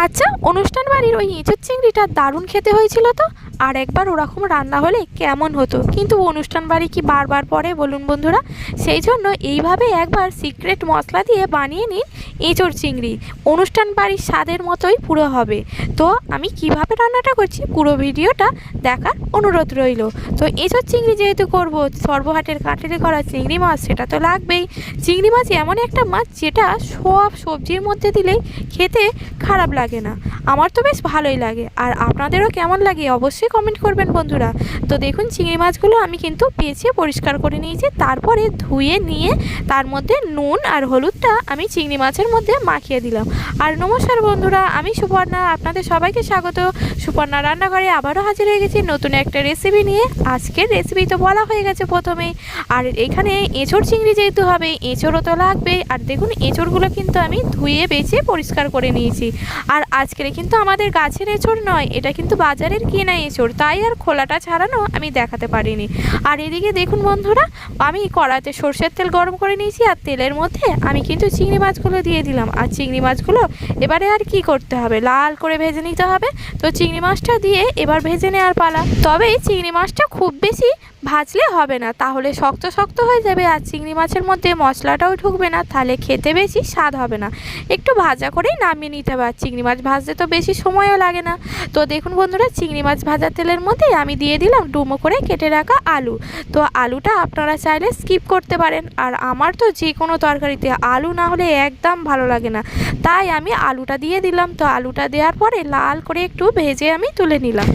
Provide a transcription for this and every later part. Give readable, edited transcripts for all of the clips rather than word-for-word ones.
আচ্ছা, অনুষ্ঠান বাড়ির ওই এঁচোড় চিংড়িটা দারুণ খেতে হয়েছিল তো। আর একবার ওরকম রান্না হলে কেমন হতো, কিন্তু অনুষ্ঠান বাড়ি কি বারবার পরে বলুন বন্ধুরা। সেই জন্য এইভাবে একবার সিক্রেট মশলা দিয়ে বানিয়ে নিন এঁচোড় চিংড়ি। অনুষ্ঠান বাড়ির স্বাদের মতোই পুরো হবে। তো আমি কিভাবে রান্নাটা করছি পুরো ভিডিওটা দেখার অনুরোধ রইল। তো এঁচোড় চিংড়ি যেহেতু করব, সর্বহাটের কাঠেরে করা চিংড়ি মাছ সেটা তো লাগবেই। চিংড়ি মাছ এমন একটা মাছ যেটা সব সবজির মধ্যে দিলেই খেতে খারাপ লাগে না। আমার তো বেশ ভালোই লাগে, আর আপনাদেরও কেমন লাগে অবশ্যই কমেন্ট করবেন বন্ধুরা। তো দেখুন, চিংড়ি মাছগুলো আমি কিন্তু পেঁচিয়ে পরিষ্কার করে নিয়েছি, তারপরে ধুয়ে নিয়ে তার মধ্যে নুন আর হলুদটা আমি চিংড়ি মাছের মধ্যে মাখিয়ে দিলাম। আর নমস্কার বন্ধুরা, আমি সুপর্ণা, আপনাদের সবাইকে স্বাগত। সুপর্ণা রান্নাঘরে আবারও হাজির হয়ে গেছি নতুন একটা রেসিপি নিয়ে। আজকের রেসিপি তো বলা হয়ে গেছে প্রথমেই। আর এখানে এঁচোড় চিংড়ি যেহেতু হবে, এঁচোড়ও তো লাগবে। আর দেখুন, এঁচোড়গুলো কিন্তু আমি ধুয়ে বেছে পরিষ্কার করে নিয়েছি। আর আজকের কিন্তু আমাদের গাছের এঁচোড় নয়, এটা কিন্তু বাজারের কেনা এঁচোড়, তাই আর খোলাটা ছাড়ানো আমি দেখাতে পারিনি। আর এদিকে দেখুন বন্ধুরা, আমি কড়াইতে সরষের তেল গরম করে নিয়েছি, আর তেলের মধ্যে আমি কিন্তু চিংড়ি মাছগুলো দিয়ে দিলাম। আর চিংড়ি মাছগুলো এবারে আর কি করতে হবে, লাল করে ভেজে নিতে হবে। তো চিংড়ি মাছটা দিয়ে এবার ভেজে নেওয়ার পালা। তবে চিংড়ি মাছটা খুব বেশি ভাজলে হবে না, তাহলে শক্ত শক্ত হয়ে যাবে, আর চিংড়ি মাছের মধ্যে মশলাটাও ঢুকবে না, তাহলে খেতে বেশি স্বাদ হবে না। একটু ভাজা করেই নামিয়ে নিতে হবে। আর চিংড়ি মাছ ভাজতে তো বেশি সময়ও লাগে না। তো দেখুন বন্ধুরা, চিংড়ি মাছ ভাজার তেলের মধ্যে আমি দিয়ে দিলাম ডুমো করে কেটে রাখা আলু। তো আলুটা আপনারা চাইলে স্কিপ করতে পারেন, আর আমার তো যে কোনো তরকারিতে আলু না হলে একদম ভালো লাগে না, তাই আমি আলুটা দিয়ে দিলাম। তো আলুটা দেওয়ার পরে লাল করে একটু ভেজে আমি তুলে নিলাম।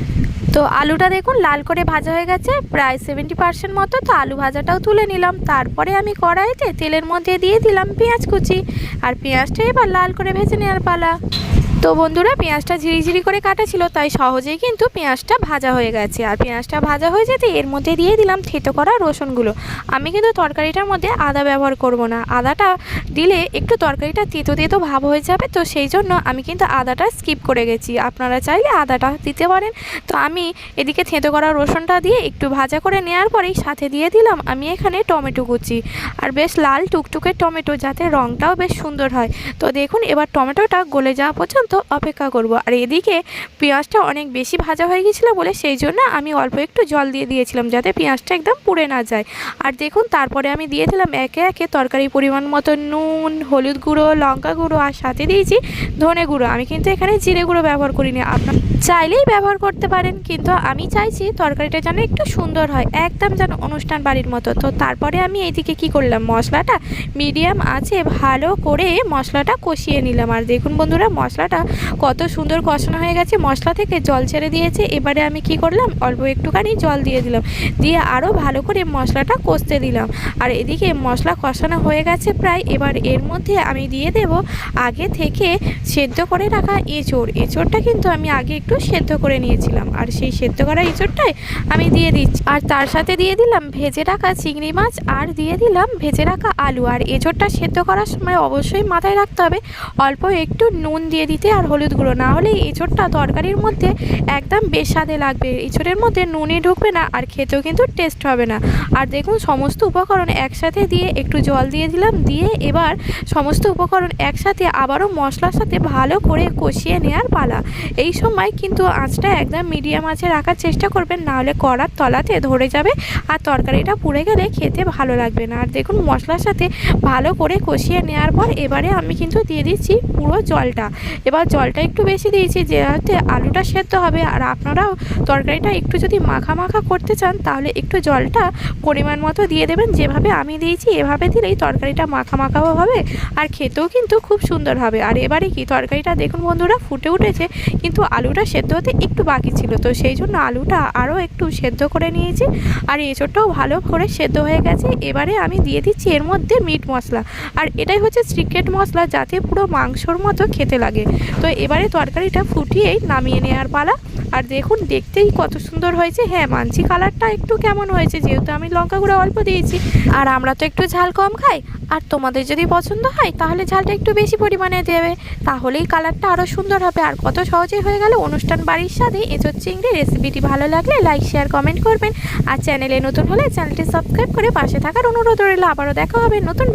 তো আলুটা দেখুন লাল করে ভাজা হয়ে গেছে প্রায় 70% মতো। তো আলু ভাজাটাও তুলে নিলাম। তারপরে আমি কড়াইতে তেলের মধ্যে দিয়ে দিলাম পেঁয়াজ কুচি, আর পেঁয়াজটা এবার লাল করে ভেজে নেওয়ার পালা। তো বন্ধুরা, পেঁয়াজটা ঝিরিঝিরি করে কাটা ছিল, তাই সহজেই কিন্তু পেঁয়াজটা ভাজা হয়ে গেছে। আর পেঁয়াজটা ভাজা হয়ে যেতে এর মধ্যে দিয়ে দিলাম থেতো করা রসুনগুলো। আমি কিন্তু তরকারিটার মধ্যে আদা ব্যবহার করব না, আদাটা দিলে একটু তরকারিটা তেতো তেতো ভাব হয়ে যাবে। তো সেই জন্য আমি কিন্তু আদাটা স্কিপ করে গেছি, আপনারা চাইলে আদাটা দিতে পারেন। তো আমি এদিকে থেতো করা রসুনটা দিয়ে একটু ভাজা করে নেওয়ার পরেই সাথে দিয়ে দিলাম আমি এখানে টমেটো কুচি, আর বেশ লাল টুকটুকে টমেটো, যাতে রঙটাও বেশ সুন্দর হয়। তো দেখুন, এবার টমেটোটা গলে যাওয়া পর্যন্ত অপেক্ষা করব। আর এদিকে পেঁয়াজটা অনেক বেশি ভাজা হয়ে গেছিলো বলে সেই জন্য আমি অল্প একটু জল দিয়ে দিয়েছিলাম, যাতে পেঁয়াজটা একদম পুড়ে না যায়। আর দেখুন, তারপরে আমি দিয়ে দিলাম একে একে তরকারি পরিমাণ মতো নুন, হলুদ গুঁড়ো, লঙ্কা গুঁড়ো, আর সাথে দিয়েছি ধনে গুঁড়ো। আমি কিন্তু এখানে জিরে গুঁড়ো ব্যবহার করিনি, আপনার চাইলেই ব্যবহার করতে পারেন, কিন্তু আমি চাইছি তরকারিটা যেন একটু সুন্দর হয়, একদম যেন অনুষ্ঠান বাড়ির মতো। তো তারপরে আমি এইদিকে কি করলাম, মশলাটা মিডিয়াম আছে ভালো করে মশলাটা কষিয়ে নিলাম। আর দেখুন বন্ধুরা, মশলাটা কত সুন্দর কষানো হয়ে গেছে, মশলা থেকে জল ছেড়ে দিয়েছে। এবারে আমি কি করলাম, অল্প একটুখানি জল দিয়ে দিলাম, দিয়ে আরও ভালো করে মশলাটা কষতে দিলাম। আর এদিকে মশলা কষানো হয়ে গেছে প্রায়। এবার এর মধ্যে আমি দিয়ে দেব আগে থেকে সেদ্ধ করে রাখা এঁচোড়টা কিন্তু আমি আগে একটু সেদ্ধ করে নিয়েছিলাম, আর সেই সেদ্ধ করা এঁচোড়টাই আমি দিয়ে দিচ্ছি। আর তার সাথে দিয়ে দিলাম ভেজে রাখা চিংড়ি মাছ, আর দিয়ে দিলাম ভেজে রাখা আলু। আর এঁচোড়টা সেদ্ধ করার সময় অবশ্যই মাথায় রাখতে হবে অল্প একটু নুন দিয়ে দিতে, আর হলুদ গুঁড়ো, না হলে এঁচোড়টা তরকারির মধ্যে একদম বেস্বাদে লাগবে, এঁচোড়ের মধ্যে নুনই ঢুকবে না, আর খেতেও কিন্তু টেস্ট হবে না। আর দেখুন, সমস্ত উপকরণ একসাথে দিয়ে একটু জল দিয়ে দিলাম, দিয়ে এবার সমস্ত উপকরণ একসাথে আবারও মশলার সাথে ভালো করে কষিয়ে নেওয়ার পালা। এই সময় কিন্তু আঁচটা একদম মিডিয়াম আঁচে রাখার চেষ্টা করবেন, নাহলে কড়ার তলাতে ধরে যাবে, আর তরকারিটা পুড়ে গেলে খেতে ভালো লাগবে না। আর দেখুন, মশলার সাথে ভালো করে কষিয়ে নেওয়ার পর এবারে আমি কিন্তু দিয়ে দিচ্ছি পুরো জলটা। এবার জলটা একটু বেশি দিয়েছি, যাতে আলুটা সেদ্ধ হবে। আর আপনারাও তরকারিটা একটু যদি মাখা মাখা করতে চান, তাহলে একটু জলটা পরিমাণ মতো দিয়ে দেবেন, যেভাবে আমি দিয়েছি এভাবে দিলেই তরকারিটা মাখা মাখাও হবে, আর খেতেও কিন্তু খুব সুন্দর হবে। আর এবারে কি, তরকারিটা দেখুন বন্ধুরা ফুটে উঠেছে, কিন্তু আলুটা সেদ্ধ হতে একটু বাকি ছিল, তো সেই জন্য আলুটা আরও একটু সেদ্ধ করে নিয়েছি। আর এঁচোড়টাও ভালো করে সেদ্ধ হয়ে গেছে। এবারে আমি দিয়ে দিচ্ছি এর মধ্যে মিট মশলা, আর এটাই হচ্ছে সিক্রেট মশলা, যাতে পুরো মাংসর মতো খেতে লাগে। তো এবারে তরকারিটা ফুটিয়েই নামিয়ে নেওয়ার পালা। আর দেখুন, দেখতেই কত সুন্দর হয়েছে। হ্যাঁ, মানছি কালারটা একটু কেমন হয়েছে, যেহেতু আমি লঙ্কা গুঁড়ো অল্প দিয়েছি, আর আমরা তো একটু ঝাল কম খাই। আর তোমাদের যদি পছন্দ হয় তাহলে ঝালটা একটু বেশি পরিমাণে দেবে, তাহলেই কালারটা আরও সুন্দর হবে। আর কত সহজেই হয়ে গেল অনুষ্ঠান বাড়ির স্বাদে এঁচোড় চিংড়ি রেসিপিটি। ভালো লাগলে লাইক, শেয়ার, কমেন্ট করবেন, আর চ্যানেলে নতুন হলে চ্যানেলটি সাবস্ক্রাইব করে পাশে থাকার অনুরোধ রইল। আবারও দেখা হবে নতুন